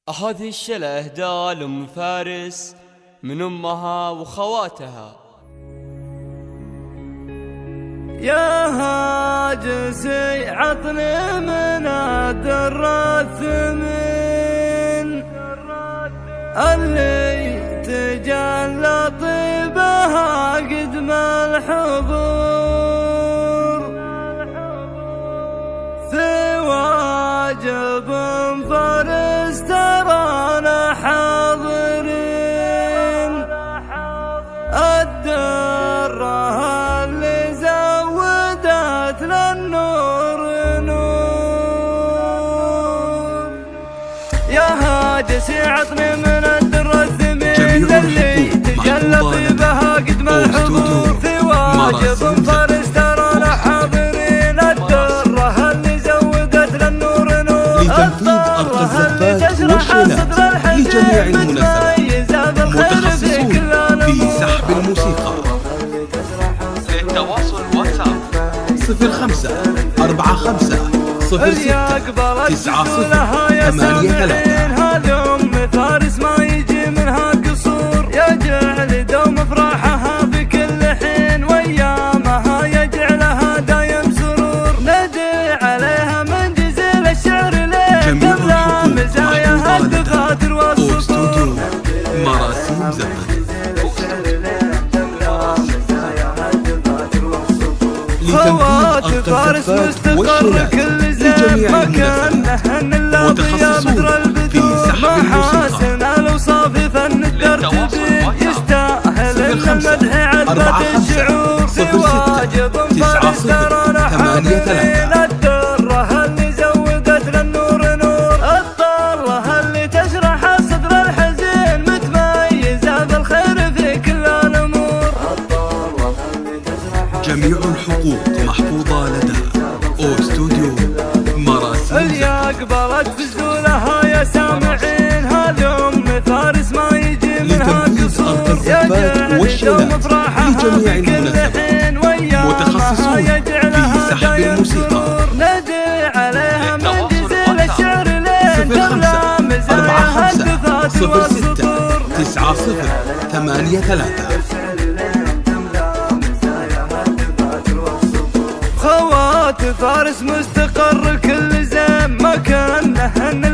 هذه الشلة اهداء لأم فارس من أمها وخواتها. يا هاجسي عطني من الدر الثمين اللي تجلى طيبها قدم الحضور، في واجب فارس ترانا حاضرين، الدرة اللي زودت للنور نور. يا هاجسي عطني من الدر الثمين اللي تجلى طيبها قدم الحضور، في واجب فارس ترانا حاضرين، الدرة اللي زودت للنور نور، الطرة اللي تشرح صدر الحزين متميزة بالخير في كل في سحب الموسيقى. للتواصل واتساب 05 45 06 90 83. هذه أم فارس ما يجي منها قصور، يجعل دوم فرحها في كل حين، وأيامها يجعلها دايم سرور، ندعي عليها من جزيل الشعر ليه تملا مزاياها الدفاتر والسطور. مراسيم زفت خوات فارس مستقر كل زين مكانهن اللاضية بدر البدور، محاسن الأوصاف فن الترتيب يستاهل المدح عذبة الشعور، في واجب فارس ترانا حاضرين، الدرة اللي زودت للنور نور، الطرة اللي تشرح صدر الحزين متميزة بالخير في كل الأمور. جميع الحقوق محفوظة لدى أوستوديو مراسيم. اللي أقبلت في زولها يا سامعين، هذه أم فارس ما يجي منها قصور، يجعل دوم فرحها في كل حين، وأيامها يجعلها دايم سرور، ندعي عليها من جزيل الشعر لين تملا مزاياها الدفاتر والسطور. 90 83. خوات فارس مستقر كل زين مكانهن